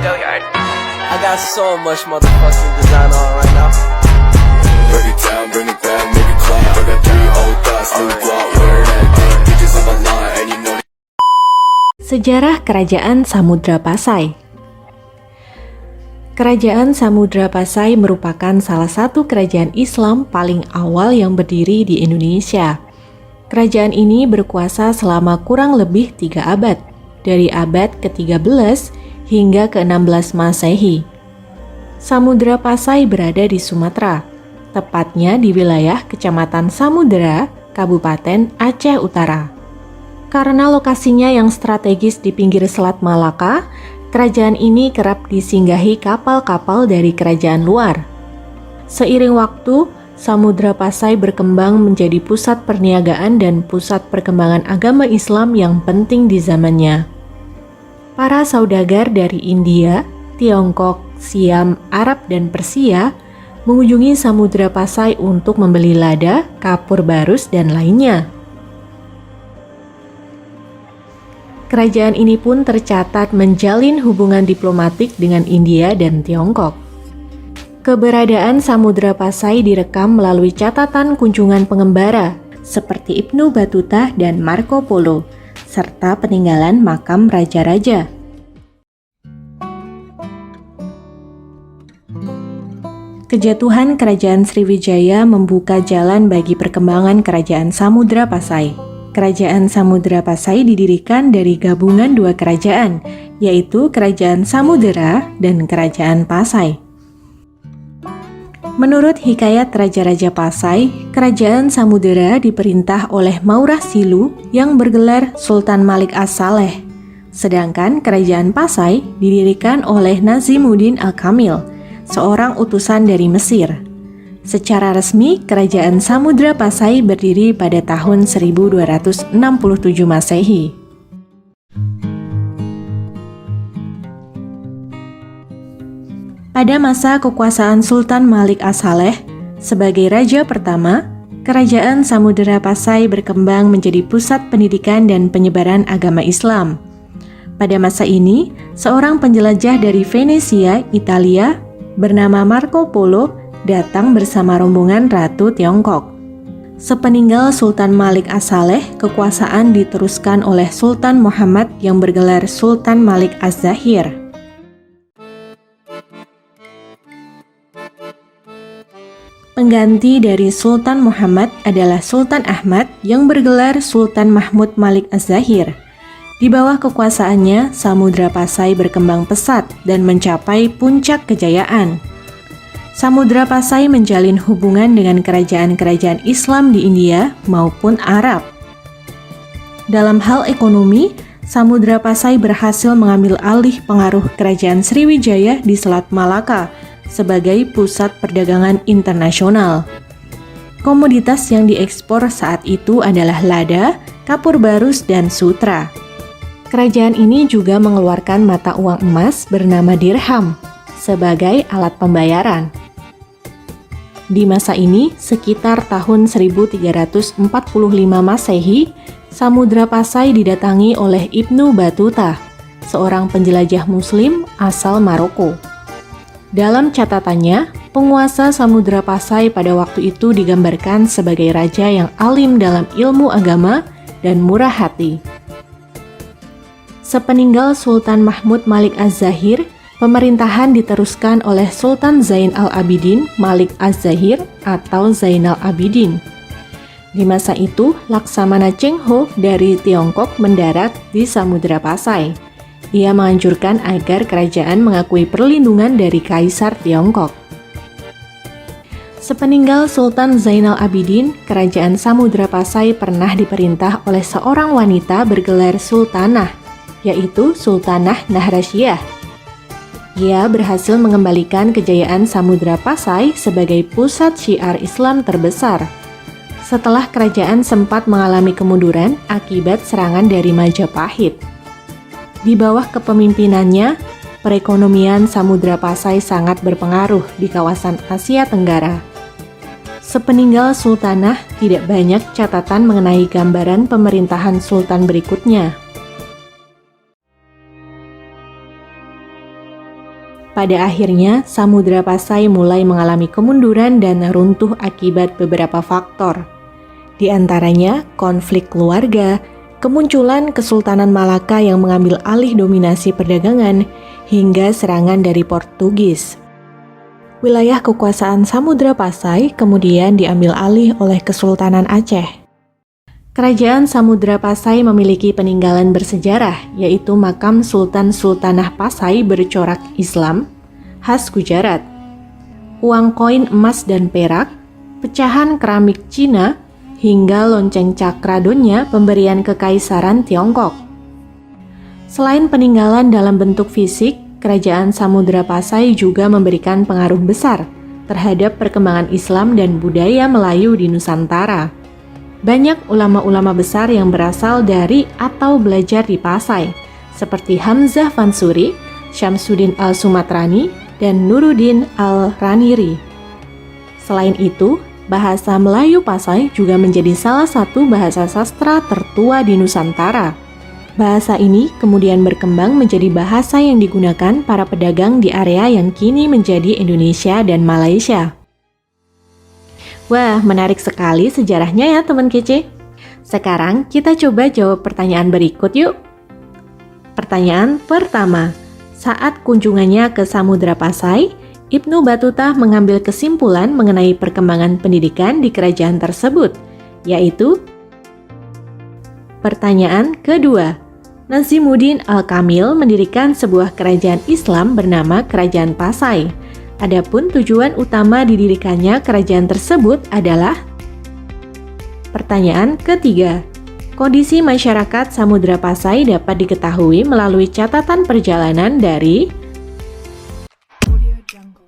I got so much motherfucking design on right now. Break it down, bring it back, make it clap. I got 3 old thoughts, new block, wear that thing. Bitches on my line, and you know. Sejarah Kerajaan Samudra Pasai. Kerajaan Samudra Pasai merupakan salah satu kerajaan Islam paling awal yang berdiri di Indonesia. Kerajaan ini berkuasa selama kurang lebih 3 abad, dari abad ke-13 hingga ke-16 Masehi. Samudra Pasai berada di Sumatera, tepatnya di wilayah Kecamatan Samudera, Kabupaten Aceh Utara. Karena lokasinya yang strategis di pinggir Selat Malaka, kerajaan ini kerap disinggahi kapal-kapal dari kerajaan luar. Seiring waktu, Samudra Pasai berkembang menjadi pusat perniagaan dan pusat perkembangan agama Islam yang penting di zamannya. Para saudagar dari India, Tiongkok, Siam, Arab, dan Persia mengunjungi Samudra Pasai untuk membeli lada, kapur barus, dan lainnya. Kerajaan ini pun tercatat menjalin hubungan diplomatik dengan India dan Tiongkok. Keberadaan Samudra Pasai direkam melalui catatan kunjungan pengembara seperti Ibnu Battuta dan Marco Polo, serta peninggalan makam raja-raja. Kejatuhan Kerajaan Sriwijaya membuka jalan bagi perkembangan Kerajaan Samudra Pasai. Kerajaan Samudra Pasai didirikan dari gabungan 2 kerajaan, yaitu Kerajaan Samudera dan Kerajaan Pasai. Menurut hikayat Raja-Raja Pasai, Kerajaan Samudera diperintah oleh Maurah Silu yang bergelar Sultan Malik As-Saleh, sedangkan Kerajaan Pasai didirikan oleh Nazimuddin Al-Kamil, seorang utusan dari Mesir. Secara resmi, Kerajaan Samudra Pasai berdiri pada tahun 1267 Masehi. Pada masa kekuasaan Sultan Malik As-Saleh sebagai raja pertama, Kerajaan Samudra Pasai berkembang menjadi pusat pendidikan dan penyebaran agama Islam. Pada masa ini, seorang penjelajah dari Venesia, Italia, bernama Marco Polo datang bersama rombongan Ratu Tiongkok. Sepeninggal Sultan Malik As-Saleh, kekuasaan diteruskan oleh Sultan Muhammad yang bergelar Sultan Malik Az-Zahir. Pengganti dari Sultan Muhammad adalah Sultan Ahmad yang bergelar Sultan Mahmud Malik Az-Zahir. Di bawah kekuasaannya, Samudra Pasai berkembang pesat dan mencapai puncak kejayaan. Samudra Pasai menjalin hubungan dengan kerajaan-kerajaan Islam di India maupun Arab. Dalam hal ekonomi, Samudra Pasai berhasil mengambil alih pengaruh Kerajaan Sriwijaya di Selat Malaka sebagai pusat perdagangan internasional. Komoditas yang diekspor saat itu adalah lada, kapur barus, dan sutra. Kerajaan ini juga mengeluarkan mata uang emas bernama dirham sebagai alat pembayaran. Di masa ini, sekitar tahun 1345 Masehi, Samudra Pasai didatangi oleh Ibnu Battuta, seorang penjelajah Muslim asal Maroko. Dalam catatannya, penguasa Samudra Pasai pada waktu itu digambarkan sebagai raja yang alim dalam ilmu agama dan murah hati. Sepeninggal Sultan Mahmud Malik Az-Zahir, pemerintahan diteruskan oleh Sultan Zain al-Abidin Malik Az-Zahir atau Zainal Abidin. Di masa itu, Laksamana Cheng Ho dari Tiongkok mendarat di Samudra Pasai. Ia menganjurkan agar kerajaan mengakui perlindungan dari Kaisar Tiongkok. Sepeninggal Sultan Zainal Abidin, Kerajaan Samudra Pasai pernah diperintah oleh seorang wanita bergelar Sultanah, yaitu Sultanah Nahrasyah. Ia berhasil mengembalikan kejayaan Samudra Pasai sebagai pusat syiar Islam terbesar. Setelah kerajaan sempat mengalami kemunduran akibat serangan dari Majapahit. Di bawah kepemimpinannya, perekonomian Samudra Pasai sangat berpengaruh di kawasan Asia Tenggara. Sepeninggal Sultanah, tidak banyak catatan mengenai gambaran pemerintahan Sultan berikutnya. Pada akhirnya, Samudra Pasai mulai mengalami kemunduran dan runtuh akibat beberapa faktor. Di antaranya, konflik keluarga, kemunculan Kesultanan Malaka yang mengambil alih dominasi perdagangan, hingga serangan dari Portugis. Wilayah kekuasaan Samudra Pasai kemudian diambil alih oleh Kesultanan Aceh. Kerajaan Samudra Pasai memiliki peninggalan bersejarah, yaitu makam Sultan Sultanah Pasai bercorak Islam, khas Gujarat, uang koin emas dan perak, pecahan keramik Cina, hingga lonceng Cakradonya pemberian Kekaisaran Tiongkok. Selain peninggalan dalam bentuk fisik, Kerajaan Samudra Pasai juga memberikan pengaruh besar terhadap perkembangan Islam dan budaya Melayu di Nusantara. Banyak ulama-ulama besar yang berasal dari atau belajar di Pasai, seperti Hamzah Fansuri, Syamsuddin Al-Sumatrani, dan Nuruddin Al-Raniri. Selain itu, bahasa Melayu Pasai juga menjadi salah satu bahasa sastra tertua di Nusantara. Bahasa ini kemudian berkembang menjadi bahasa yang digunakan para pedagang di area yang kini menjadi Indonesia dan Malaysia. Wah, menarik sekali sejarahnya ya teman kece. Sekarang kita coba jawab pertanyaan berikut yuk. Pertanyaan pertama, saat kunjungannya ke Samudra Pasai, Ibnu Battuta mengambil kesimpulan mengenai perkembangan pendidikan di kerajaan tersebut, yaitu pertanyaan kedua, Nazimuddin Al-Kamil mendirikan sebuah kerajaan Islam bernama Kerajaan Pasai. Adapun tujuan utama didirikannya kerajaan tersebut adalah pertanyaan ketiga, kondisi masyarakat Samudra Pasai dapat diketahui melalui catatan perjalanan dari Audio Jungle.